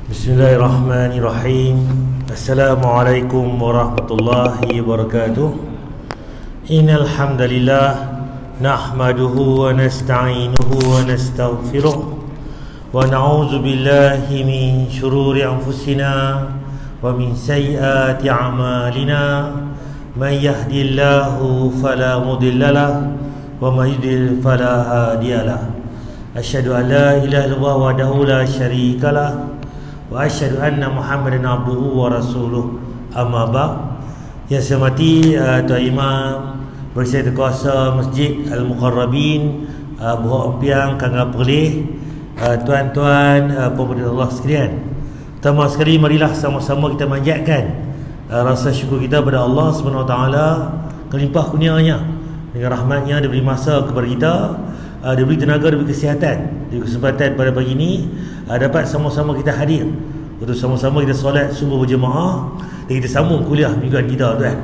Bismillahirrahmanirrahim. Assalamualaikum warahmatullahi wabarakatuh. Innal hamdalillah nahmaduhu wa nasta'inuhu wa nastaghfiruh wa na'udzu billahi min shururi anfusina wa min sayyiati a'malina. May yahdihillahu fala mudilla lahu wa may yudlil fala hadiyalah. Asyhadu an la ilaha illallah wahdahu la syarikalah wa asyhadu anna Muhammadan abduhu wa rasuluh. Amma ba'd. Yang saya hormati Tuan Imam Bersih Kuasa Masjid Al-Muqarrabin Buhok Empiang, Kangga Perleh, tuan-tuan pemerintah Allah sekalian. Pertama sekali marilah sama-sama kita manjatkan rasa syukur kita kepada Allah SWT kelimpah kurnianya. Dengan rahmatnya dia beri masa kepada kita, dia beri tenaga, dia beri kesihatan, dia beri kesempatan pada pagi ini dapat sama-sama kita hadir untuk sama-sama kita solat subuh berjemaah dan kita sambung kuliah mingguan kita, tuan.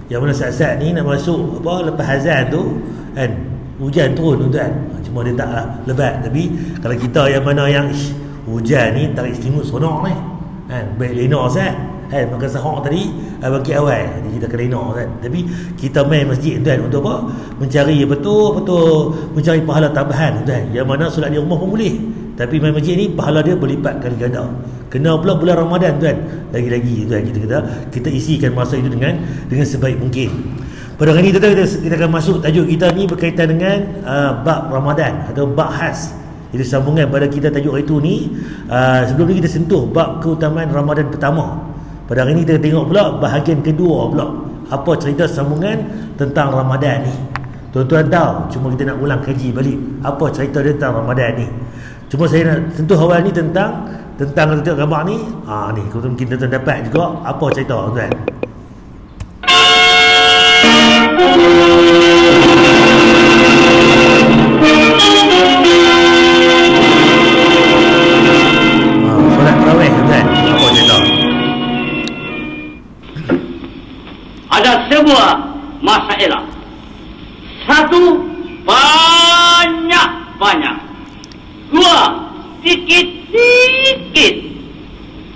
Yang mana saat-saat ni nak masuk lepas azan tu kan, hujan turun, tuan. Cuma dia taklah lebat, tapi kalau kita yang mana yang hujan ni tarik selimut seronok ni kan, baik lena sat kan, makan sahur tadi bagi awal jadi kita kena kan. Tapi kita main masjid, tuan, untuk apa? Mencari betul-betul mencari pahala tambahan, tuan. Yang mana solat di rumah pun boleh, tapi main masjid ni pahala dia berlipat kali ganda. Kena pula bulan Ramadan, tuan. Lagi-lagi, tuan, kita isikan masa itu dengan sebaik mungkin. Pada hari ini kita akan masuk tajuk kita ni berkaitan dengan bab Ramadan atau bab khas. Jadi sambungan pada kita tajuk itu ni. Sebelum ni kita sentuh bab keutamaan Ramadan pertama. Pada hari ini kita tengok pula bahagian kedua pula, apa cerita sambungan tentang Ramadan ni. Tuan-tuan tahu, cuma kita nak ulang kaji balik apa cerita dia tentang Ramadan ni. Cuma saya nak sentuh awal ni tentang kalau tengok gambar ni, ni mungkin tuan-tuan dapat juga apa cerita, tuan. Solat tarawih, tuan. Apa cerita? Ada sebuah masalah. Satu, banyak-banyak. Dua, sikit-sikit.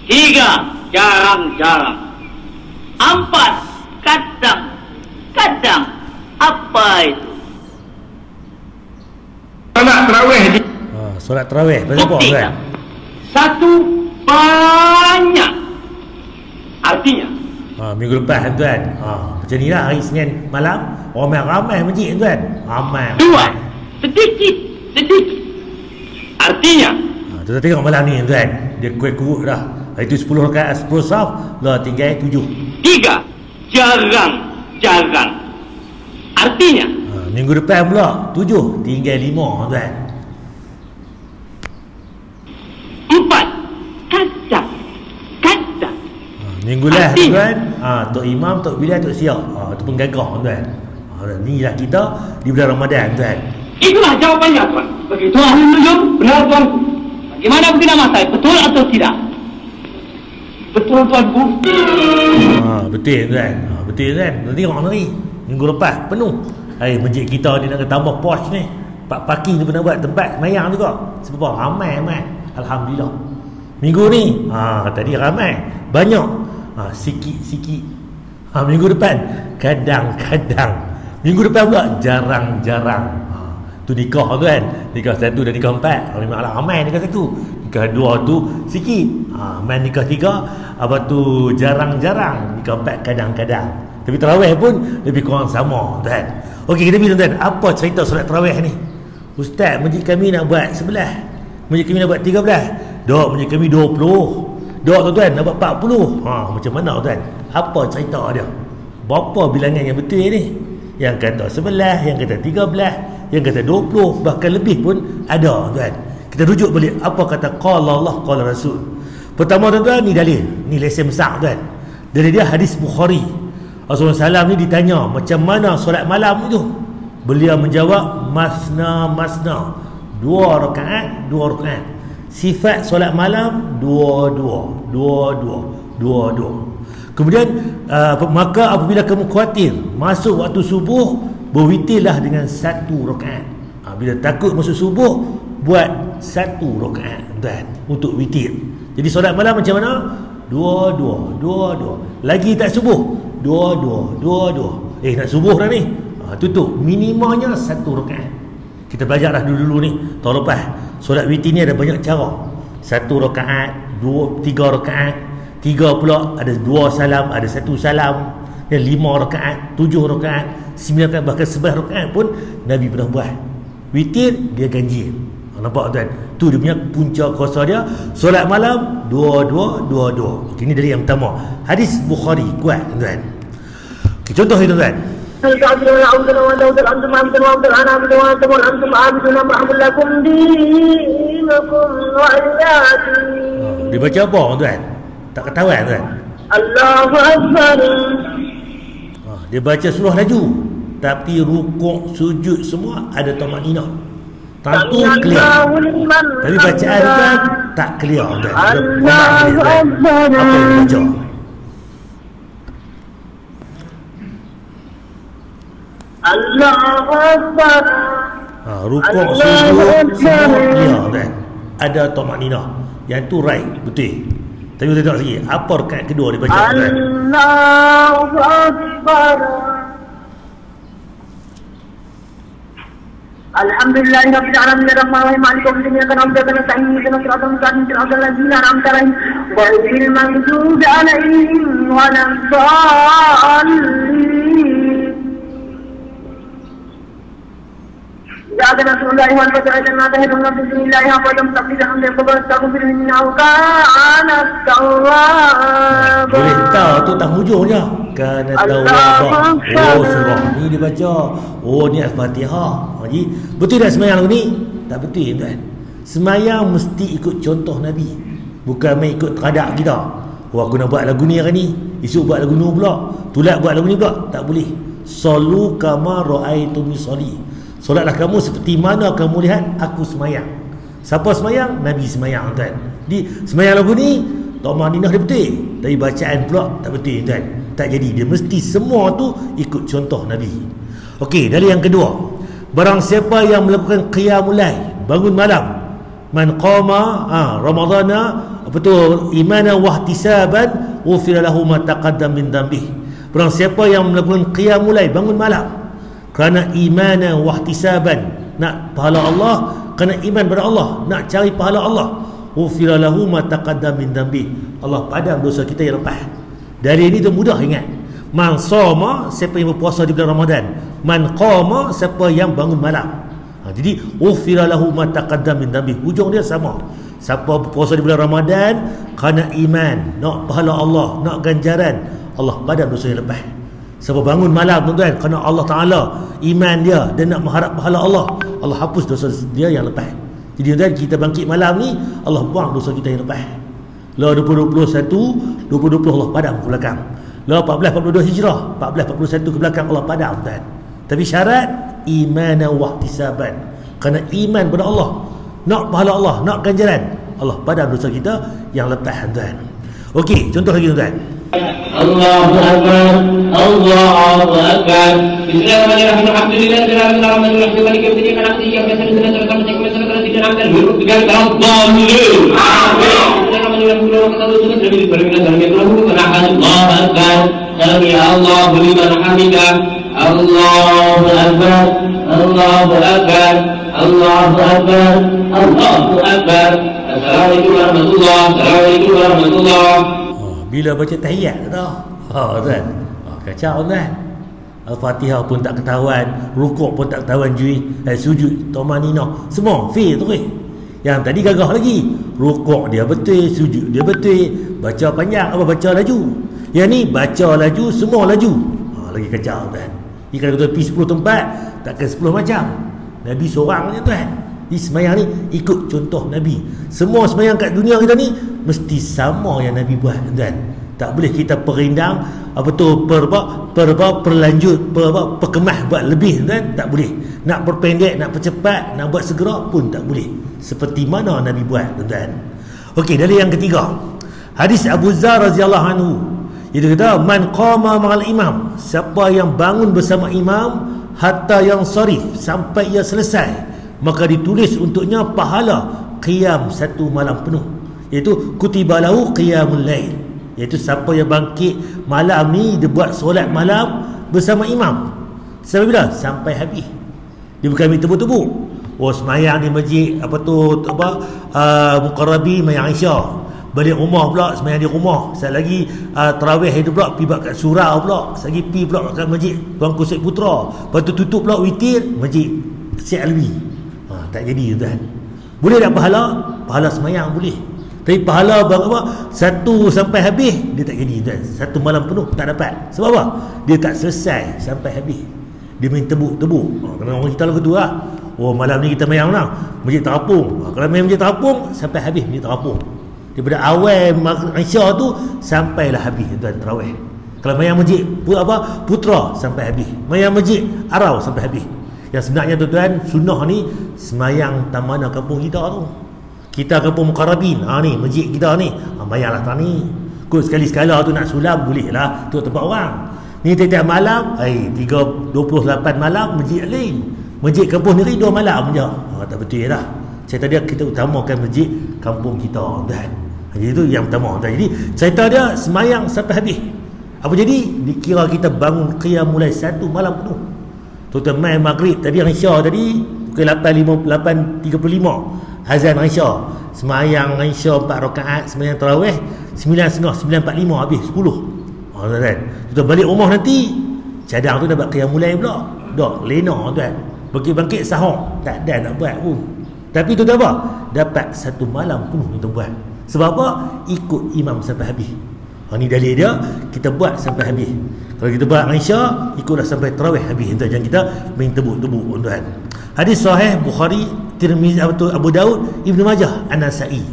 Tiga, jarang-jarang. Empat, kadang-kadang. Apa itu? Solat tarawih. Solat tarawih pasal apa, tuan? Satu, banyak. Artinya minggu lepas, tuan. Macam ni lah hari Senin malam, ramai masjid, tuan. Ramai. Dua, sedikit. Artinya Tuan tengok malam ni, tuan, dia kuat-kuat dah. Hari tu 10 rakaat 10 saf, dah tinggal 7. Tiga, jarang. Artinya minggu depan pula 7, tinggal 5, tuan. empat, kadang. Minggu lah, tuan. Tok Imam, Tok Bilal, Tok Siap, tu penggagah, tuan. Inilah kita di bulan Ramadan, tuan. Itulah jawapannya, tuan. Begitu ahli menunjuk, benar, tuanku. Bagaimana begini masai, betul atau tidak? Betul, tuanku. Betul, tuan. Betul, tuan. Nanti tengok hari minggu lepas penuh. Masjid kita ni nak tambah posh ni. Pak parking tu pernah buat tempat mayang juga. Sebab ramai. Alhamdulillah. Minggu ni tadi ramai, banyak, sikit-sikit. Minggu depan kadang-kadang. Minggu depan pula jarang-jarang. Tu nikah, tuan. Nikah 1 dan nikah 4 memanglah ramai. Nikah 1, nikah 2 tu sikit. Main nikah 3 apa tu jarang-jarang. Nikah 4 kadang-kadang. Tapi tarawih pun lebih kurang sama, tuan. Okey, kita bilang, tuan, apa cerita solat tarawih ni? Ustaz, masjid kami nak buat 11, masjid kami nak buat 13, dok masjid kami 20, dok, tuan, nak buat 40. Macam mana, tuan? Apa cerita dia? Berapa bilangan yang betul ni? Yang kata 11, yang kata 13, yang kata 20, bahkan lebih pun ada, tuan. Kita rujuk balik apa kata qala Allah qala Rasul. Pertama, tuan, ni dalil, ni lesen besar, tuan. Dari dia hadis Bukhari. Rasulullah SAW ni ditanya macam mana solat malam itu. Beliau menjawab masna, 2 rakaat. Sifat solat malam dua. Kemudian maka apabila kamu khawatir masuk waktu subuh, berwitirlah dengan 1 rakaat. Bila takut masuk subuh, buat 1 rakaat, tuan, untuk witir. Jadi solat malam macam mana? Dua. Lagi tak subuh, dua. Nak subuh dah ni, tutup. Minimanya 1 rakaat. Kita belajar dah dulu ni, tahun lepas. Solat witir ni ada banyak cara. 1 rakaat, 3 rakaat, 3 pula ada 2 salam, ada 1 salam, 5 rakaat, 7 rakaat, 9 rakaat, bahkan 11 rakaat pun Nabi pernah buat. Witir dia ganjil. Nampak tuan? Tu dia punya punca kuasa dia. Solat malam 2. Ini dari yang pertama. Hadis Bukhari kuat tuan. Contoh ni tuan. Dia baca apa tuan? Tak ketahuan tuan. Allahu Akbar. Dia baca surah laju, tapi rukuk, sujud semua ada tamanina. Tentu clear. Tapi bacaan kan tak clear tuan. Allahu Akbar. Apa yang dia baca? Allahu Akbar. Rukuk, sujud semua clear tuan. Ada tamanina. Yang tu right, betul. Tapi kita tengok lagi, apa rakaat kedua dia baca tuan? Allahu Akbar. Alhamdulillah rabbil alamin arrahmanir rahim maliki yaumiddin iyyaka na'budu wa iyyaka nasta'in ihdinas siratal mustaqim siratal ladzina an'amta 'alaihim ghairil maghdubi 'alaihim waladdallin. إياك نعبد وإياك نستعين اهدنا الصراط المستقيم صراط الذين أنعمت عليهم كان التواب. Boleh tahu tu tak hujungnya. Kana tawwab. Surah ni dia baca. Ni Al-Fatihah. Jadi betul tak sembahyang lagu ni? Tak betul tuan. Sembahyang mesti ikut contoh Nabi. Bukan main ikut teradak kita. Aku nak buat lagu ni hari ni, esok buat lagu ni pula, tulat buat lagu ni pula. Tak boleh. Sallu kama ra'aitumuni sholli. Solatlah kamu seperti mana kamu lihat aku semayang. Siapa semayang? Nabi semayang tuan. Jadi semayang lagu ni tamanninah dia betul, tapi bacaan pula tak betul tuan. Tak jadi. Dia mesti semua tu ikut contoh Nabi. Okey, dari yang kedua, barang siapa yang melakukan qiyamul lail, bangun malam, man qama ramadhana imanan wa ihtisaban ghufira lahu ma taqaddam min dhanbih. Barang siapa yang melakukan qiyamul lail, bangun malam kerana imanan wa ihtisaban, nak pahala Allah, kerana iman pada Allah, nak cari pahala Allah, ghufira lahu ma taqaddam min dhanbih. Allah padam dosa kita yang lepas. Dari ini tu mudah ingat. Man shoma, siapa yang berpuasa di bulan Ramadan. Man qama, siapa yang bangun malam. Jadi ghufira lahu ma taqaddam min dhanbih. Hujung dia sama. Siapa berpuasa di bulan Ramadan kerana iman, nak pahala Allah, nak ganjaran, Allah padam dosa yang lepas. Siapa bangun malam tuan-tuan kerana Allah Ta'ala, iman dia dan nak mengharap pahala Allah, Allah hapus dosa dia yang lepas. Jadi tuan-tuan, kita bangkit malam ni, Allah buang dosa kita yang lepas. Law 2021 Allah padam ke belakang. Law 1442 Hijrah 1441 ke belakang Allah padam tuan. Tapi syarat iman wa ihtisaban. Kerana iman pada Allah, nak pahala Allah, nak ganjaran, Allah padam dosa kita yang lepas tuan. Okey, contoh lagi tuan. Allahu Akbar, Allahu Akbar. Bismillahirrahmanirrahim. Alhamdulillah, alhamdulillah, maliki yaumiddin, maliki yaumiddin, maliki yaumiddin, maliki yaumiddin, maliki yaumiddin, maliki yaumiddin. Allahu Akbar, sami Allahu liman hamidah. Allahu Akbar, Allahu Akbar, Allahu Akbar, Allahu Akbar. Assalamualaikum warahmatullahi wabarakatuh. Assalamualaikum warahmatullahi wabarakatuh. Bila baca tahiyat dah. Tuan. Kacau tuan. Al-Fatihah pun tak ketahuan, rukuk pun tak ketahuan sujud, tamanninah, semua fail tu. Yang tadi gagah lagi. Rukuk dia betul, sujud dia betul, baca panjang apa baca laju. Yang ni baca laju, semua laju. Lagi kacau tuan. Ni kalau kita pergi 10 tempat, takkan 10 macam. Nabi seorang je tuan. Di sembahyang ni ikut contoh Nabi. Semua sembahyang kat dunia kita ni mesti sama yang Nabi buat tuan. Tak boleh kita perindang perlanjut, perkemah buat lebih tuan, tak boleh. Nak perpendek, nak percepat, nak buat segera pun tak boleh. Seperti mana Nabi buat tuan. Okey, dari yang ketiga. Hadis Abu Dzar radhiyallahu anhu. Itu kata man qama ma'al imam, siapa yang bangun bersama imam hatta yang sarif, sampai ia selesai, maka ditulis untuknya pahala qiyam 1 malam penuh. iaitu kutiba lahu qiyamul lail, iaitu siapa yang bangkit malam ni dia buat solat malam bersama imam. Sampai bila? Sampai habis. Dia bukan ambil tebuk-tebuk. Oh, semayang di masjid Muqarrabi Mayang Aisyah, balik rumah pula semayang di rumah. Sekali lagi tarawih itu pula pergi buat kat surau pula, sekali lagi pergi pula kat masjid Tuanku Syed Putra, lepas tu tutup pula witir masjid Syed Alwi. Tak jadi tuan. Boleh tak pahala? Pahala semayang boleh, tapi pahala apa 1 sampai habis dia tak jadi tuan. 1 malam penuh tak dapat. Sebab apa? Dia tak selesai sampai habis. Dia main tebuk-tebuk. Kerana orang kita lagu tu lah, oh malam ni kita mayang lah masjid terapung. Kalau main masjid terapung sampai habis masjid terapung, daripada awal Aisyah tu sampailah habis tuan tarawih. Kalau mayang masjid Putra sampai habis, mayang masjid Arau sampai habis. Yang sebenarnya tuan-tuan, sunnah ni semayang tamana kampung kita tu. Kita kampung Muqarrabin, ni masjid kita ni, mayanglah tak ni. Kau sekali-sekala tu nak sulam boleh lah, tu tempat orang. Ni tiap-tiap malam 28 malam masjid lain, masjid kampung ni 2 malam je. Tak betul lah. Cerita dia kita utamakan masjid kampung kita tuan. Jadi itu yang pertama tuan. Jadi cerita dia semayang sampai habis. Apa jadi? Dikira kita bangun qiyam mulai 1 malam penuh. Tuan main maghrib tadi Aisyah tadi pukul 8.35 azan Aisyah, semayang Aisyah 4 rakaat, semayang tarawih 9.30 9.45 habis 10. Tuan, kita balik rumah nanti cadang tu dapat qiyam mulai pula. Dah lena tuan. Bangkit-bangkit sahur tak ada nak buat pun. Tapi tu apa? Dapat 1 malam penuh kita buat. Sebab apa? Ikut imam sampai habis. Ni dalil dia, kita buat sampai habis. Kalau kita buat Aisyah, ikutlah sampai tarawih habis tuan. Jangan kita main tebuk-tebuk tuan. Hadis sahih Bukhari, Tirmizi, Abu Daud, Ibnu Majah, An-Nasa'i.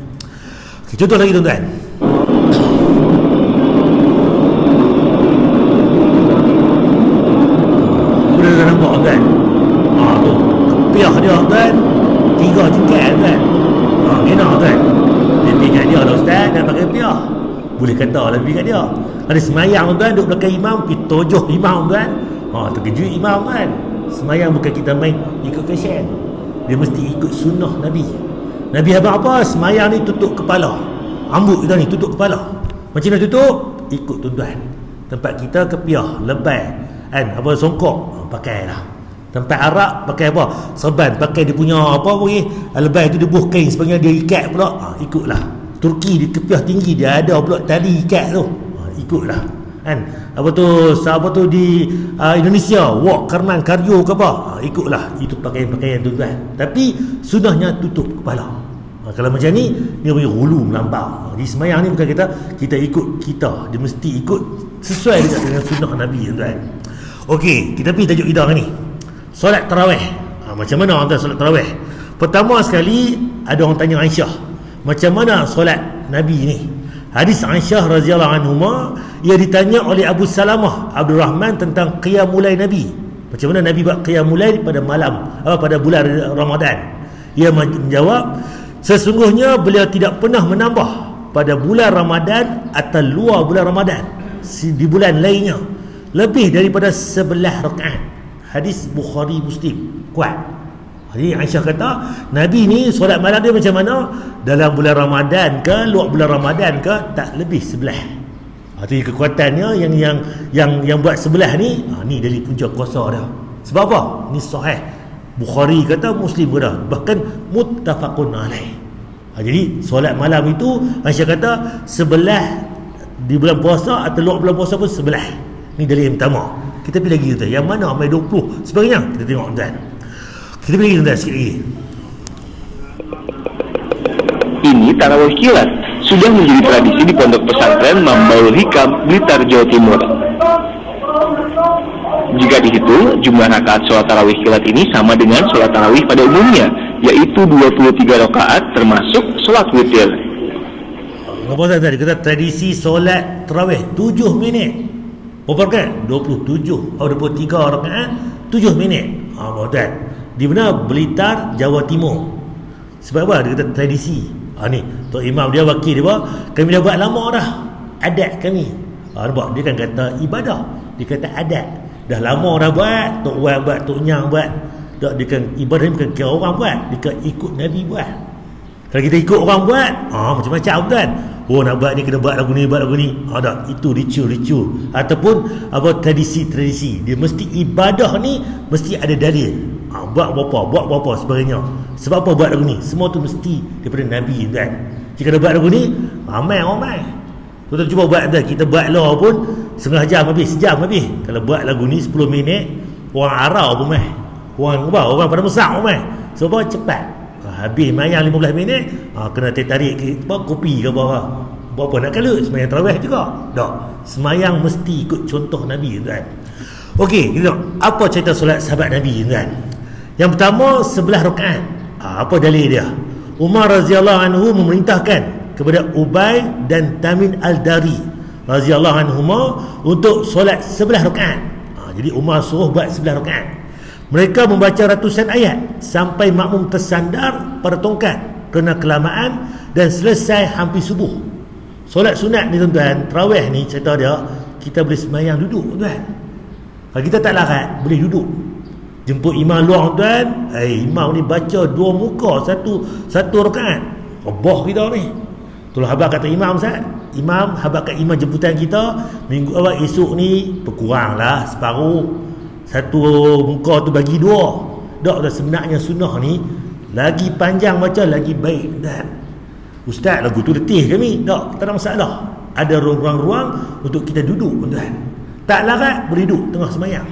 Okay, contoh lagi tuan. Sudah nampak tuan? Tu kepiah dia tuan, 3 jengkal tuan. Enak tuan. Dia pergi kat dia lah ustaz, nak pakai piah. Boleh kata lah pergi kat dia. Ada semayang tuan, duduk belakang imam, pergi tojoh imam tuan. Terkejut imam kan. Semayang bukan kita main ikut fashion. Dia mesti ikut sunnah Nabi. Nabi apa? Semayang ni tutup kepala. Rambut kita ni tutup kepala. Macam mana tutup? Ikut tuan. Tempat kita kepiah, lebay kan, songkok, pakailah. Tempat Arab pakai apa? Serban, pakai dia punya lebay tu dia buh kain sebenarnya dia ikat pula. Ikutlah. Turki di kepiah tinggi dia ada pula tali ikat tu. Ikutlah. Kan? Di Indonesia wak karnan karyo ke apa? Ikutlah. Itu pakaian-pakaian tuan. Tapi sunahnya tutup kepala. Kalau macam ni dia punya hulu melampau. Di semayang ni bukan kita ikut kita. Dia mesti ikut sesuai dengan sunnah Nabi tuan. Okey, kita pergi tajuk kita ni. Solat tarawih. Macam mana tuan solat tarawih? Pertama sekali ada orang tanya Aisyah, macam mana solat Nabi ni? Hadis Aisyah radhiyallahu anhuma, ia ditanya oleh Abu Salamah Abdul Rahman tentang qiyamul Nabi. Macam mana Nabi buat qiyamul pada malam pada bulan Ramadan? Ia menjawab, sesungguhnya beliau tidak pernah menambah pada bulan Ramadan atau luar bulan Ramadan di bulan lainnya lebih daripada 11 rakaat. Hadis Bukhari Muslim, kuat. Jadi Aisyah kata Nabi ni solat malam dia macam mana, dalam bulan Ramadan ke luar bulan Ramadan ke, tak lebih 11. Itu kekuatannya yang buat 11 ni. Ni dari punca kuasa dia. Sebab apa? Ni sahih. Bukhari kata, Muslim kata, bahkan muttafaqun alaih. Jadi solat malam itu Aisyah kata 11 di bulan puasa atau luar bulan puasa pun 11. Ni dalil yang pertama. Kita pilih lagi tuan. Yang mana sampai 20 sebagainya kita tengok tuan. Kita pilih tuan sikit lagi. Ini tarawih kilat sudah menjadi tradisi di Pondok Pesantren Mambaul Hikam, Blitar, Jawa Timur. Jika dihitung, jumlah rakaat sholat tarawih kilat ini sama dengan sholat tarawih pada umumnya, yaitu 23 rakaat termasuk sholat witir. Apa tadi? Kita tradisi solat tarawih 7 minit. Berapa rakaat? 23 rakaat 7 minit. Tuan. Di mana? Blitar, Jawa Timur. Sebab apa? Dia kata tradisi. Ni Tok Imam dia wakil dia, kami dah buat lama dah adat kami. Nampak? Dia kan kata ibadah, dia kata adat. Dah lama dah buat, Tok Wan buat, Tok Nyang buat. Dia kan ibadah ni bukan kira orang buat, dia kan ikut Nabi buat. Kalau kita ikut orang buat, macam-macam kan. Oh, nak buat ni kena buat lagu ni, tak, itu ritual ataupun apa tradisi. Dia mesti ibadah ni mesti ada dalil. Buat berapa sebagainya. Sebab apa buat lagu ni? Semua tu mesti daripada Nabi kan. Jika ada buat lagu ni, ramai. Kita cuba buat dah. Kita buat law pun setengah jam habis, sejam habis. Kalau buat lagu ni 10 minit, orang Arab pun orang pada Mesir pun sebab cepat. Habis mayang 15 minit, kena tarik kopi ke apa nak kalut semayang tarawih juga tak, semayang mesti ikut contoh Nabi kan. Okey, kita apa cerita solat sahabat Nabi kan. Yang pertama 11 rakaat. Apa dalil dia? Umar radhiyallahu anhu memerintahkan kepada Ubay dan Tamim Al-Dari radhiyallahu anhuma untuk solat 11 rakaat. Jadi Umar suruh buat 11 rakaat. Mereka membaca ratusan ayat sampai makmum tersandar pada tongkat kerana kelamaan dan selesai hampir subuh. Solat sunat ni tuan-tuan, tarawih ni cerita dia, kita boleh semayang duduk tuan. Kalau kita tak larat, boleh duduk. Jemput imam luar tuan, imam ni baca 2 muka satu rakaat. Rebah kita ni. Itulah habaq kata imam Ustaz. Imam habaq kat imam jemputan kita, minggu awal esok ni berkuranglah separuh. Satu muka tu bagi 2. Tak, sebenarnya sunnah ni lagi panjang baca lagi baik dan Ustaz lagu tu letih kami. Tak ada masalah. Ada ruang-ruang untuk kita duduk tuan. Tak larat boleh duduk tengah semayang.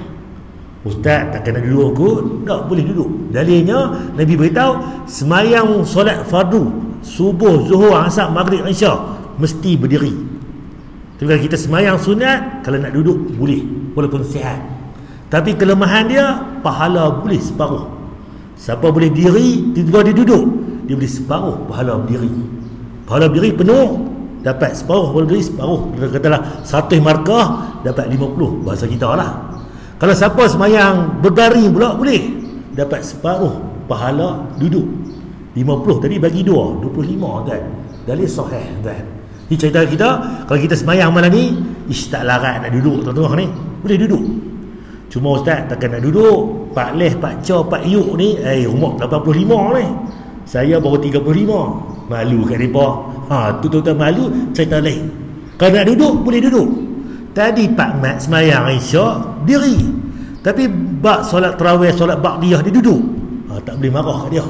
Ustaz tak kena duduk kot. Tak, boleh duduk. Dalilnya Nabi beritahu semayang solat fardu subuh, zuhur, asar, maghrib, isya mesti berdiri. Tapi kalau kita semayang sunat, kalau nak duduk boleh walaupun sihat. Tapi kelemahan dia, pahala boleh separuh. Siapa boleh diri, tiba-tiba dia duduk, dia boleh separuh pahala berdiri. Pahala berdiri penuh, dapat separuh. Pahala berdiri separuh. Kita katalah 100 markah, dapat 50. Bahasa kita lah. Kalau siapa semayang berbaring pula, boleh dapat separuh pahala duduk. 50 tadi bagi 2, 25 kan. Dalil sahih kan. Ini cerita kita, kalau kita semayang malam ni, tak larat nak duduk tengah-tengah ni, boleh duduk. Cuma Ustaz takkan nak duduk. Pak Leh, Pak Chow, Pak Yuk ni umur 85 ni. Saya baru 35. Malu kat mereka. Tu tuan-tuan malu, cerita lain. Kalau nak duduk, boleh duduk. Tadi Pak Mat semayang Isyak diri. Tapi bak solat tarawih, solat ba'diyah dia duduk. Tak boleh marah kat dia.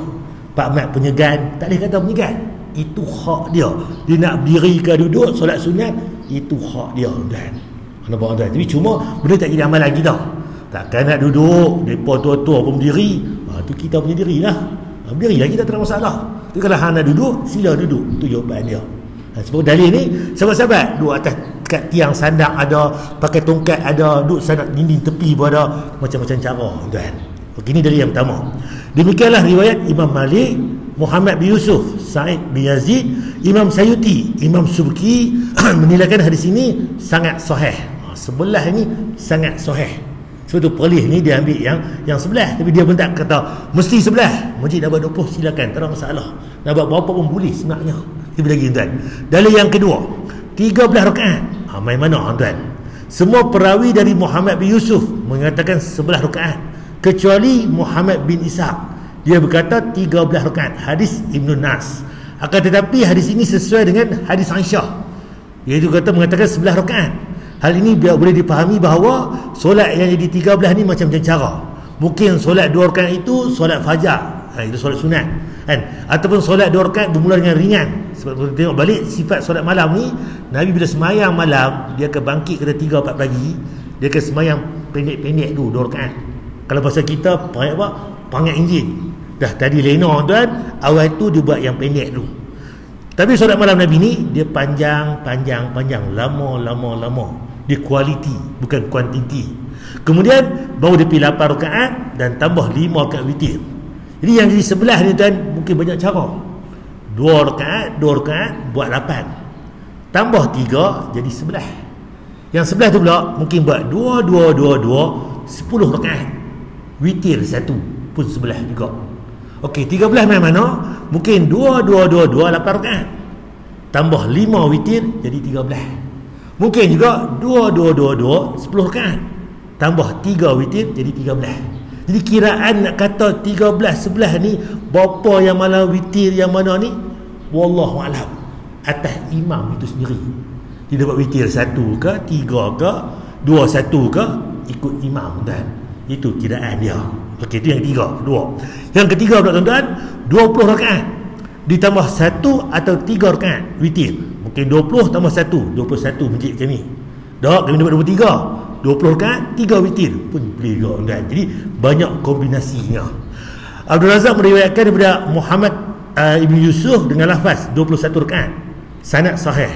Pak Mat penyegan, tak boleh kata penyegan. Itu hak dia. Dia nak berdiri ke duduk solat sunat, itu hak dia tuan. Nampak tuan? Tapi cuma benda tak jadi amalan kita. Takkan nak duduk, mereka tua-tua pun berdiri. Tu kita punya diri lah. Berdirilah, kita tak ada masalah. Tapi kalau hang nak duduk, sila duduk. Itu jawapan dia. Sebab dalil ni, sahabat-sahabat duduk atas kat tiang sandak ada, pakai tongkat ada, duduk sandak dinding tepi pun ada. Macam-macam cara tuan. Ini dalil yang pertama. Demikianlah riwayat Imam Malik, Muhammad bin Yusuf, Sa'id bin Yazid, Imam Sayuti, Imam Subki menilaikan hadis ini sangat sahih. Sebelah ini sangat sahih. Sebab tu pelih ni dia ambil yang sebelah. Tapi dia pun tak kata mesti sebelah. Masjid nak buat 20 silakan, tak ada masalah. Nak buat berapa pun boleh sebenarnya. Tapi lagi tuan, dalil yang kedua 13 rakaat. Main mana tuan? Semua perawi dari Muhammad bin Yusuf mengatakan 11 rakaat, kecuali Muhammad bin Ishaq. Dia berkata 13 rakaat. Hadis Ibn Nas. Akan tetapi hadis ini sesuai dengan hadis Aisyah, iaitu mengatakan 11 rakaat. Hal ini biar boleh dipahami bahawa solat yang jadi 13 ni macam-macam cara. Mungkin solat 2 rakaat itu solat fajar, itu solat sunat kan? Ataupun solat 2 rakaat bermula dengan ringan. Sebab kita tengok balik sifat solat malam ni, Nabi bila semayang malam, dia akan bangkit kena 3-4 pagi, dia akan semayang pendek-pendek tu 2 rakaat. Kalau bahasa kita panggil apa? Panggil enjin. Dah tadi lena tuan, awal tu dia buat yang pendek tu. Tapi solat malam Nabi ni dia panjang, lama. Dia kualiti, bukan kuantiti. Kemudian baru dia pilih 8 rakaat dan tambah 5 rakaat witir. Jadi yang jadi sebelah ni tuan, mungkin banyak cara. 2 rakaat buat 8. Tambah 3 jadi 11. Yang sebelah tu pula mungkin buat 2 10 rakaat. Witir 1 pun sebelah juga. Okey, 13 mana? Mungkin 2 8 rakaat. Tambah 5 witir jadi 13. Mungkin juga 2 10 rakaat. Tambah 3 witir jadi 13. Jadi kiraan nak kata 13 sebelah ni, berapa yang mana witir yang mana ni, wallahu alam, atas imam itu sendiri. Dia dapat witir 1 ke 3 ke 2-1 ke, ikut imam tuan. Itu kiraan dia. Okey, itu yang ketiga. Yang ketiga pula tuan-tuan, 20 rakaat ditambah 1 atau 3 rakaat witir. Mungkin 20 tambah 1, 21 masjid kami. Kami dapat 23. 20 rakaat 3 witir pun boleh juga tuan. Jadi banyak kombinasinya. Abdul Razak meriwayatkan daripada Muhammad Ibn Yusuf dengan lafaz 21 rakaat, sanad sahih.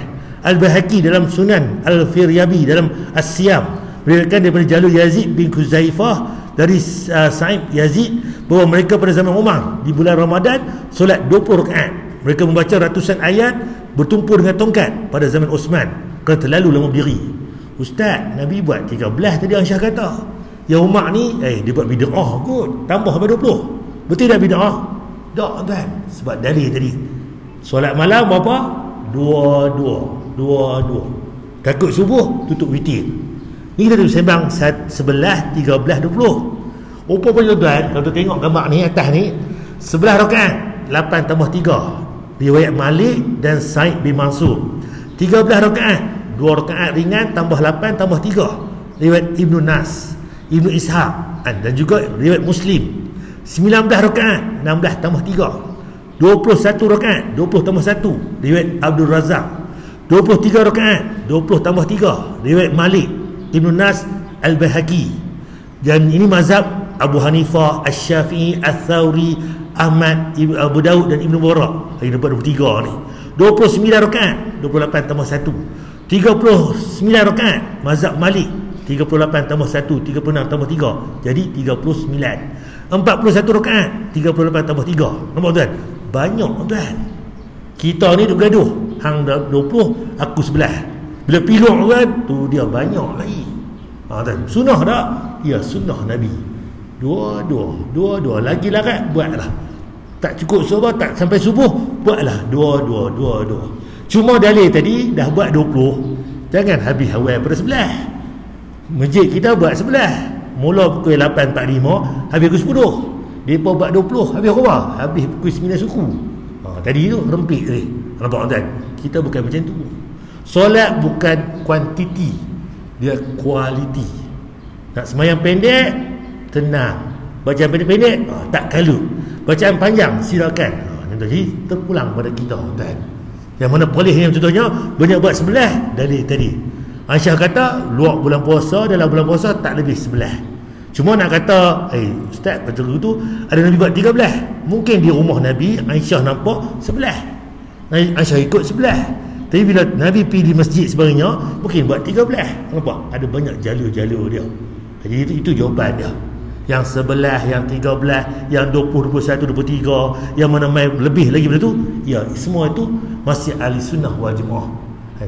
Al-Baihaqi dalam Sunan, Al-Firyabi dalam As-Siyam meriwayatkan daripada Jalur Yazid bin Kuzaifah dari Sa'id Yazid bahawa mereka pada zaman Umar di bulan Ramadan solat 20 rakaat. Mereka membaca ratusan ayat bertumpur dengan tongkat pada zaman Osman kerana terlalu lama berdiri. Ustaz, Nabi buat 13 tadi Aisyah kata. Yang Umar ni dia buat bid'ah kot, tambah sampai 20. Betul tak bid'ah? Tak kan? Sebab dalil tadi. Solat malam berapa? 22. Takut subuh tutup witir. Ni kita sembang 11, 13, 20. Apa pun tuan, kalau tu tengok gambar ni atas ni 11 rakaat 8 tambah 3 riwayat Malik dan Sa'id bin Mansur. 13 rakaat 2 rakaat ringan tambah 8 tambah 3 riwayat Ibnu Nas, Ibnu Ishaq dan juga riwayat Muslim. 19 rakaat 16 tambah 3 21 rakaat 20 tambah 1 riwayat Abdul Razak. 23 rakaat 20 tambah 3 riwayat Malik, Ibnu Nas, Al-Baihaqi. Dan ini mazhab Abu Hanifah, Asy-Syafi'i, Ats-Tsauri, Ahmad, Abu Daud dan Ibnu Mubarak. Ini dapat 23 ni. 29 rakaat 28 tambah 1 39 rakaat mazhab Malik. 38 tambah 1 36 tambah 3 jadi 39. 41 rakaat 38 tambah 3. Nampak tuan? Banyak tuan. Kita ni duk gaduh, hang 20 aku sebelah. Bila pilih tuan tu dia banyak lagi. Tuan, sunnah tak? Ya, sunnah Nabi. Dua lagi larat buatlah. Tak cukup subuh, tak sampai subuh buatlah dua. Cuma dalil tadi dah buat 20. Jangan habis awal pada sebelah. Masjid kita buat sebelah. Mula pukul 8.45 habis pukul 10. Depa buat 20 habis apa? Habis pukul 9 suku. Tadi tu rempit tadi. Nampak tuan? Kita bukan macam tu. Solat bukan kuantiti, dia kualiti. Nak sembahyang pendek tenang, bacaan pendek-pendek tak kalut, bacaan panjang silakan. Jadi terpulang pada kita tuan. Yang mana polehnya contohnya banyak buat sebelah dalil tadi. Aisyah kata luar bulan puasa, dalam bulan puasa tak lebih sebelah. Cuma nak kata ustaz betul tu ada Nabi buat 13. Mungkin di rumah Nabi Aisyah nampak sebelah, Aisyah ikut sebelah. Tapi bila Nabi pergi di masjid sebagainya mungkin buat 13. Nampak? Ada banyak jalur-jalur dia. Jadi itu jawapan dia. Yang sebelah, yang 13, yang 20, 21, 23, yang mana main lebih lagi benda tu, ya semua itu masih ahli sunnah wal jamaah.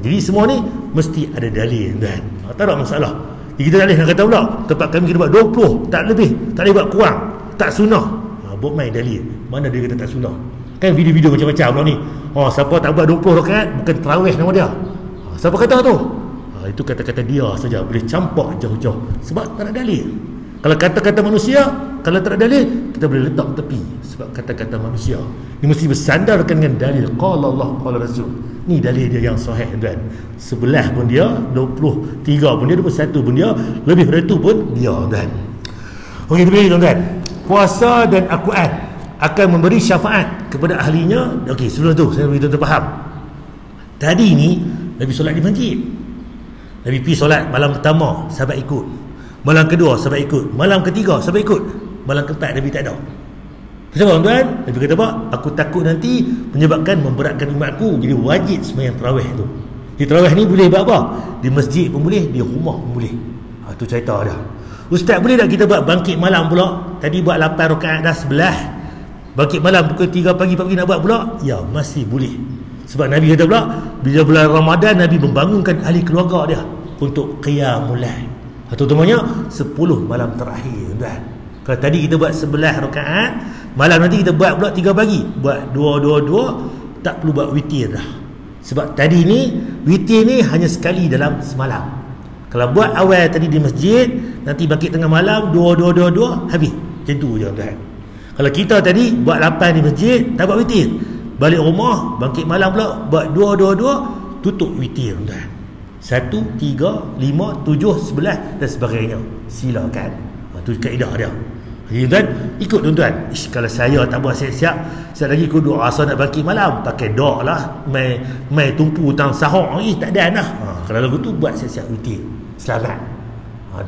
Jadi semua ni mesti ada dalil kan. Tak ada masalah. Kita tak boleh nak kata pula tempat kami kita buat 20, tak lebih, tak boleh buat kurang, tak sunnah. Buat main dalil. Mana dia kata tak sunnah? Kan video-video macam-macam pula ni. Siapa tak buat 20 rakaat bukan tarawih nama dia. Siapa kata tu? Itu kata-kata dia saja, boleh campak jauh-jauh sebab tak ada dalil. Kalau kata-kata manusia, kalau tak ada dalil, kita boleh letak tepi sebab kata-kata manusia. Ini mesti bersandarkan dengan dalil qala Allah qala Rasul. Ni dalil dia yang sahih tuan. Sebelah pun dia, 23 pun dia, 21 pun dia, lebih dari itu pun dia tuan. Okey, tuan-tuan. Puasa dan Al-Quran akan memberi syafaat kepada ahlinya. Okey, sebelum tu saya bagi tuan-tuan faham. Tadi ni Nabi solat di masjid. Nabi pergi solat malam pertama, sahabat ikut. Malam kedua sahabat ikut. Malam ketiga sahabat ikut. Malam keempat Nabi tak ada. Kenapa tuan? Nabi kata apa? Aku takut nanti menyebabkan memberatkan umatku, jadi wajib sembahyang tarawih tu. Di tarawih ni boleh buat apa? Di masjid pun boleh, di rumah pun boleh. Tu cerita dia. Ustaz, boleh tak kita buat bangkit malam pula? Tadi buat 8 rakaat dah sebelah. Bangkit malam pukul 3 pagi nak buat pula? Ya, masih boleh. Sebab Nabi kata pula, bila bulan Ramadan Nabi membangunkan ahli keluarga dia untuk qiyamul lail. Terutamanya 10 malam terakhir tuan. Kalau tadi kita buat 11 rakaat, malam nanti kita buat pula 3 pagi, buat 2, tak perlu buat witir dah. Sebab tadi ni witir ni hanya sekali dalam semalam. Kalau buat awal tadi di masjid, nanti bangkit tengah malam 2, habis. Macam tu je tuan. Kalau kita tadi buat 8 di masjid, tak buat witir, balik rumah, bangkit malam pula, buat 2, tutup witir tuan. 1, 3, 5, 7, 11 dan sebagainya. Silakan. Itu kaedah dia. Jadi tuan, ikut tuan-tuan. Kalau saya tak buat siap-siap, sekejap lagi aku doa asal nak bangkit malam, pakai doa lah, mai tumpu hutang sahur tak ada dah. Kalau lagu tu buat siap-siap witir. Selamat.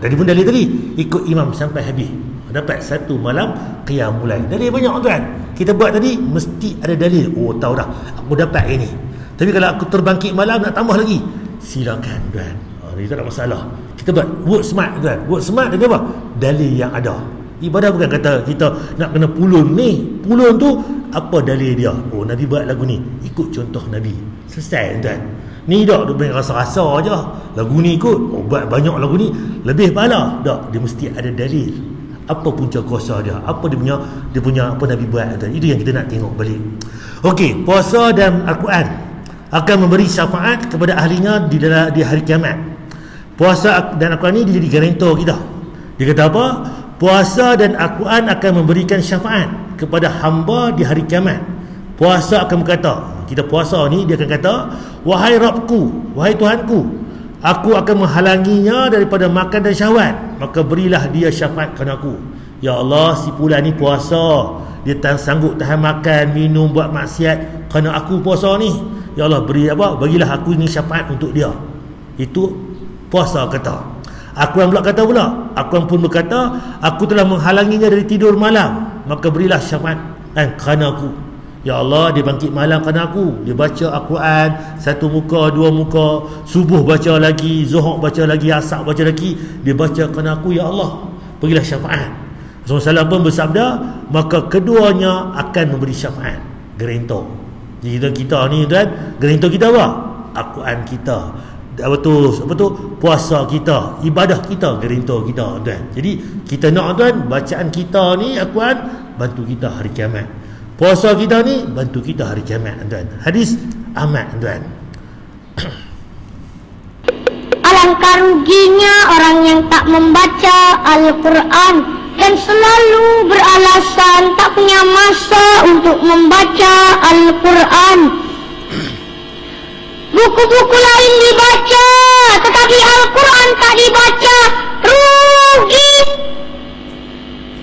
Tadi pun dalil tadi, ikut imam sampai habis. Dapat 1 malam qiyam mulai. Dalil banyak tuan. Kita buat tadi mesti ada dalil. Oh, tahu dah, aku dapat ini. Tapi kalau aku terbangkit malam nak tambah lagi, silakan tuan. Itu tak ada masalah. Kita buat work smart tuan. Work smart dia apa? Dalil yang ada. Ibadah bukan kata kita nak kena pulun ni. Pulun tu apa dalil dia? Oh, Nabi buat lagu ni, ikut contoh Nabi. Selesai tuan. Ni dak dia main rasa-rasa aja. Lagu ni ikut, oh, buat banyak lagu ni lebih pahala. Tak, dia mesti ada dalil. Apa punca kuasa dia? Apa dia punya apa Nabi buat tuan. Itu yang kita nak tengok balik. Okey, puasa dan Al-Quran akan memberi syafaat kepada ahlinya di hari kiamat. Puasa dan Al-Quran ni dia jadi garantor kita. Dia kata apa? Puasa dan Al-Quran akan memberikan syafaat kepada hamba di hari kiamat. Puasa akan berkata, kita puasa ni dia akan kata, wahai Rabbku, wahai Tuhanku, aku akan menghalanginya daripada makan dan syahwat, maka berilah dia syafaat kerana aku. Ya Allah, si fulan ni puasa, dia tak sanggup tahan makan, minum, buat maksiat kerana aku puasa ni. Ya Allah, bagilah aku ini syafaat untuk dia. Itu puasa kata. Aku pun berkata, aku telah menghalanginya dari tidur malam, maka berilah syafaat kerana aku. Ya Allah, dia bangkit malam kerana aku. Dia baca Al-Quran 1 muka, 2 muka, subuh baca lagi, zuhur baca lagi, asar baca lagi. Dia baca kerana aku. Ya Allah, berilah syafaat. Rasulullah SAW pun bersabda, maka keduanya akan memberi syafaat. Garantor. Jadi kita ni tuan, garantor kita apa? Al-Quran kita, apa tu puasa kita, ibadah kita, garantor kita tuan. Jadi kita nak tuan, bacaan kita ni Al-Quran bantu kita hari kiamat. Puasa kita ni bantu kita hari kiamat tuan. Hadis Ahmad tuan. Alangkah ruginya orang yang tak membaca Al-Quran dan selalu beralasan tak punya masa untuk membaca Al-Quran. Buku-buku lain dibaca, tetapi Al-Quran tak dibaca. Rugi.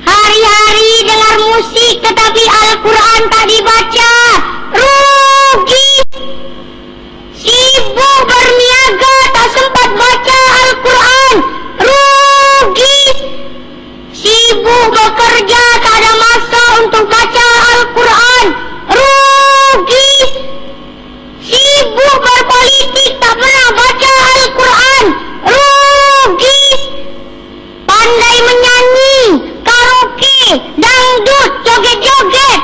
Hari-hari dengar musik, tetapi Al-Quran tak dibaca. Rugi. Sibuk berniaga, tak sempat baca Al-Quran. Rugi. Sibuk bekerja, tak ada masa untuk baca Al-Quran. Rugi. Sibuk berpolitik, tak pernah baca Al-Quran. Rugi. Pandai menyanyi, karaoke, dangdut, joget-joget,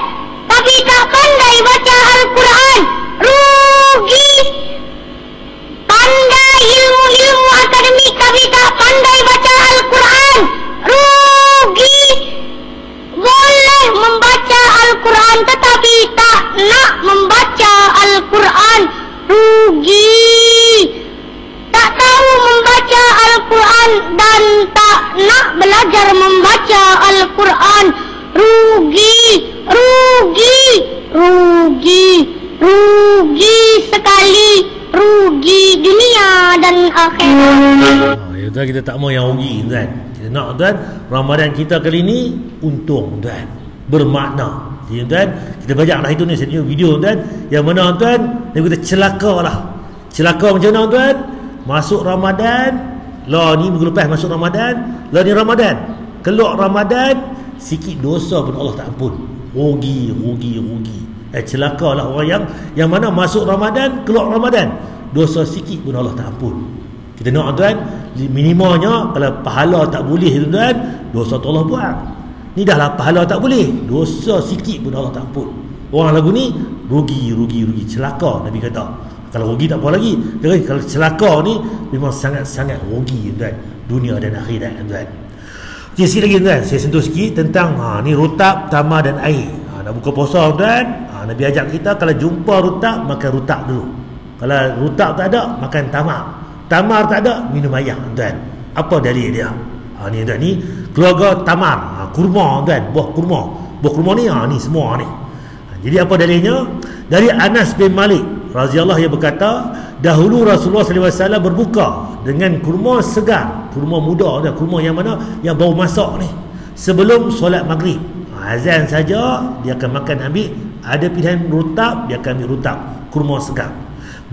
tapi tak pandai baca Al-Quran. Rugi. Pandai ilmu-ilmu akademik, tapi tak pandai baca Al-Quran. Rugi. Boleh membaca Al-Quran, tetapi tak nak membaca Al-Quran. Rugi. Tak tahu membaca Al-Quran dan tak nak belajar membaca Al-Quran. Rugi. Rugi. Rugi. Rugi sekali. Rugi dunia dan akhirat. Tuan, kita tak mau yang rugi tuan. Kita nak tuan, Ramadan kita kali ni untung tuan, bermakna. Jadi tuan, kita baca lah itu ni, saya tengok video tuan, yang mana tuan, dia kata celaka lah. Celaka macam mana tuan? Masuk Ramadan, lah ni minggu lepas masuk Ramadan, lah ni Ramadan, keluar Ramadan, sikit dosa pun Allah tak ampun. Rugi. Celaka lah orang yang mana masuk Ramadan, keluar Ramadan, dosa sikit pun Allah tak ampun. Kita nak tuan, minimanya kalau pahala tak boleh tuan, dosa tu Allah buat. Ni dah lah pahala tak boleh, dosa sikit pun Allah tak ampun. Orang lagu ni rugi, celaka Nabi kata. Kalau rugi tak apa lagi. Jadi kalau celaka ni memang sangat-sangat rugi tuan, dunia dan akhirat tuan. Okey, sikit lagi tuan, saya sentuh sikit tentang ni rutab, tamar dan air. Nak buka puasa tuan, Nabi ajak kita kalau jumpa rutab, makan rutab dulu. Kalau rutab tak ada, makan tamar. Tamar tak ada, minum air tuan. Apa dalil dia? Ni tuan, ni keluarga tamar, kurma tuan, buah kurma ni ni semua ni. Jadi apa dalilnya? Dari Anas bin Malik radhiyallahu anhu berkata, dahulu Rasulullah SAW berbuka dengan kurma segar, kurma muda, kurma yang mana yang baru masak ni, sebelum solat maghrib. Azan saja dia akan makan, ambil. Ada pilihan rutab, dia akan ambil rutab, kurma segar.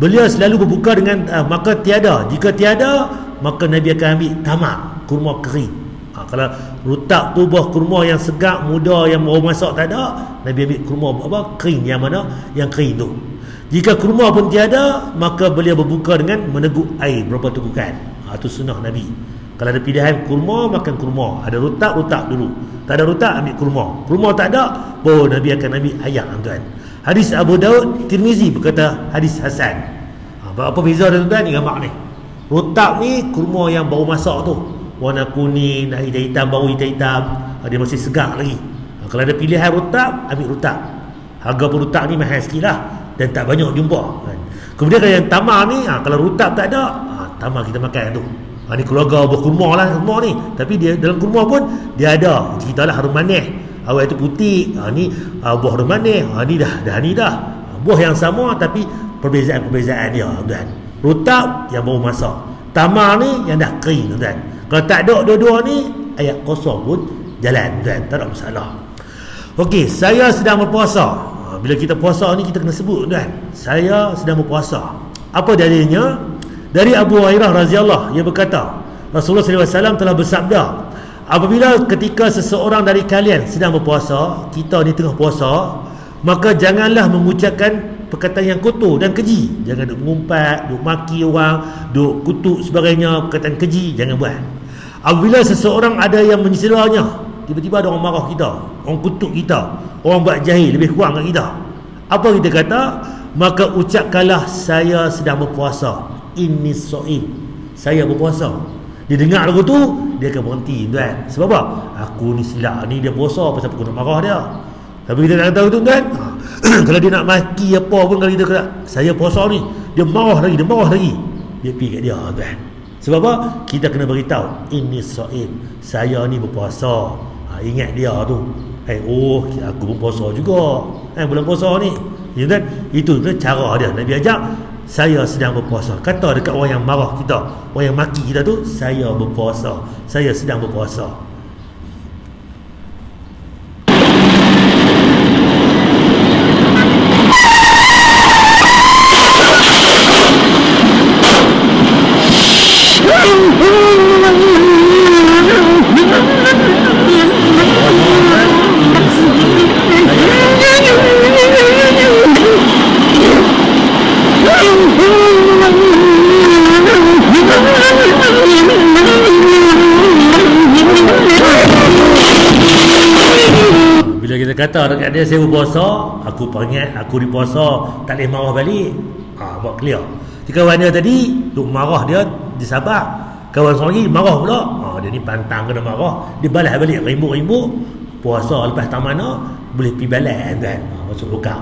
Beliau selalu berbuka dengan maka tiada, jika tiada maka Nabi akan ambil tamar, kurma kering. Kalau rutab tu buah kurma yang segar muda yang baru masak tak ada, Nabi ambil kurma kering, yang mana yang kering tu. Jika kurma pun tiada, maka beliau berbuka dengan meneguk air berapa tegukan. Itu sunnah Nabi. Kalau ada pilihan kurma, makan kurma. Ada rutab, rutab dulu. Tak ada rutab, ambil kurma. Kurma tak ada, baru Nabi akan ambil ayam, tuan. Hadis Abu Daud, Tirmizi berkata hadis Hasan. Apa beza tuan-tuan ni gambar ni? Rutab ni kurma yang baru masak tu, warna kuning, hitam-hitam, bau hitam-hitam, dia masih segar lagi. Kalau ada pilihan rutab, ambil rutab. Harga pun rutab ni mahal sikit lah, dan tak banyak jumpa. Kemudian kalau yang tamar ni, kalau rutab tak ada, tamar kita makan tu. Ni keluarga berkurma lah, kurma ni. Tapi dia dalam kurma pun dia ada cerita lah harum manis. Awal itu putih, ni buah harum manis, ni dah buah yang sama tapi perbezaan dia, tuan. Rutab yang baru masak, tamar ni yang dah kering, tuan. Kalau tak ada dua-dua ni, ayat kosong pun jalan, tuan, tak ada masalah. Okey, saya sedang berpuasa. Bila kita puasa ni kita kena sebut, tuan, saya sedang berpuasa. Apa dalilnya? Dari Abu Hurairah radhiyallahu, ia berkata, Rasulullah SAW telah bersabda, apabila ketika seseorang dari kalian sedang berpuasa, kita ni tengah puasa, maka janganlah mengucapkan perkataan yang kotor dan keji. Jangan duk mengumpat, duk maki orang, duk kutuk sebagainya, perkataan keji, jangan buat. Apabila seseorang ada yang mencelanya, tiba-tiba ada orang marah kita, orang kutuk kita, orang buat jahil lebih kurang kat kita, apa kita kata? Maka ucapkanlah, saya sedang berpuasa, inni shaim, saya berpuasa. Dia dengar lagu tu, dia akan berhenti, tuan. Sebab apa? Aku ni silap ni, dia puasa, pasal aku nak marah dia. Tapi kita tak tahu tu, tuan. Kalau dia nak maki apa pun, kalau kita kata saya puasa ni, dia marah lagi, dia pergi kat dia, tuan. Sebab apa? Kita kena beritahu, inni shaim, saya ni berpuasa. Ingat dia tu, aku pun puasa juga, bulan puasa ni. Ya, tuan? Itu tu cara dia. Nabi ajak, saya sedang berpuasa. Kata dekat orang yang marah kita, orang yang maki kita tu, saya berpuasa, saya sedang berpuasa. Kata dekat dia, saya berpuasa, aku panggil, aku dipuasa, tak boleh marah balik. Buat clear. Jika kawan dia tadi duk marah, dia sabar. Kawan seorang lagi marah pula, dia ni pantang kena marah, dia balas balik, rimbuk-rimbuk. Puasa lepas tak mana boleh pergi balas, kan, masuk lokal.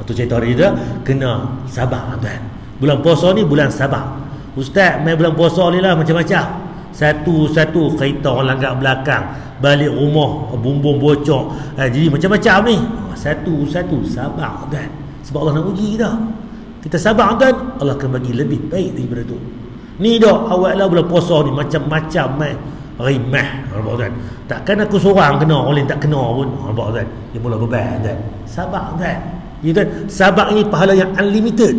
Tu cerita dia kena sabar, kan. Bulan puasa ni bulan sabar. Ustaz, main bulan puasa ni lah macam-macam. Satu-satu kereta orang langgar belakang, balik rumah bumbung bocor, jadi macam-macam ni. Satu-satu sabar, kan. Sebab Allah nak uji kita. Kita sabar, kan, Allah akan bagi lebih baik daripada tu. Ni dah awal lah bulan puasa ni macam-macam rimah, kan. Takkan aku seorang kena, orang lain tak kena pun, kan. Dia mula beban, kan. Sabar, kan. Ya, kan. Sabar ni pahala yang unlimited.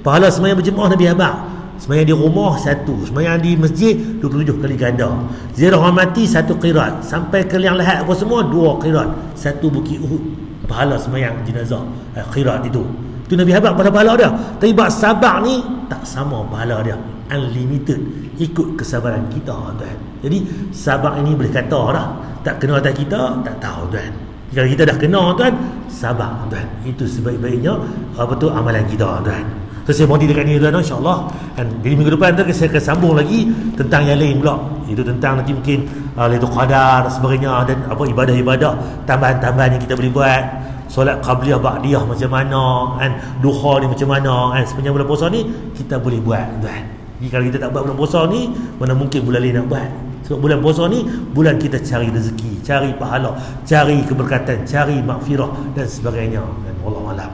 Pahala sembahyang berjemaah Nabi habaq. Sembahyang di rumah 1, sembahyang di masjid 27 kali ganda. Ziarah orang mati 1 qirat, sampai ke liang lahat apa semua 2 qirat. 1 bukit Uhud. Pahala sembahyang jenazah qirat itu. Itu Nabi habaq pada pahala dia. Tapi bab sabar ni tak sama pahala dia. Unlimited. Ikut kesabaran kita, tuan. Jadi sabar ini boleh kata dah, tak kena atas kita, tak tahu, tuan. Kalau kita dah kena, tuan, sabar, tuan. Itu sebaik-baiknya amalan kita, tuan. So saya berhenti dekat ni, tuan, insyaAllah. Dan di minggu depan tu saya akan sambung lagi tentang yang lain pula. Itu tentang nanti mungkin Lailatul Qadar sebagainya, dan ibadah-ibadah tambahan-tambahan yang kita boleh buat. Solat qabliyah ba'diyah macam mana, kan, duha ni macam mana, kan, sepanjang bulan puasa ni kita boleh buat, tuan. Jadi kalau kita tak buat bulan puasa ni, mana mungkin bulan lain nak buat. Sebab bulan puasa ni bulan kita cari rezeki, cari pahala, cari keberkatan, cari maghfirah dan sebagainya. Dan wallahu alam.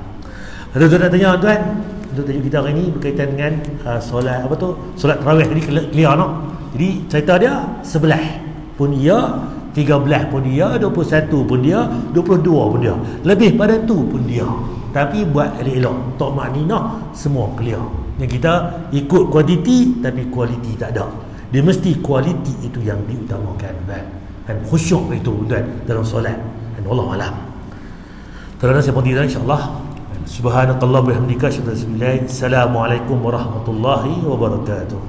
Tuan-tuan nak tanya tuan, untuk tajuk kita hari ni berkaitan dengan solat apa tu? Solat tarawih tadi clear no? Jadi cerita dia 11 pun dia, 13 pun dia, 21 pun dia, 22 pun dia. Lebih pada tu pun dia. Tapi buat elok-elok, tok makninah semua clear. Yang kita ikut kuantiti tapi kualiti tak ada. Dia mesti kualiti itu yang diutamakan dan khusyuk itu dan dalam solat. Dan wallahu alam. Terus saya pun insya-Allah. Subhanakallah bihamdika asyhadu an la ilaha illa anta astaghfiruka wa atubu ilaik. Assalamualaikum warahmatullahi wabarakatuh.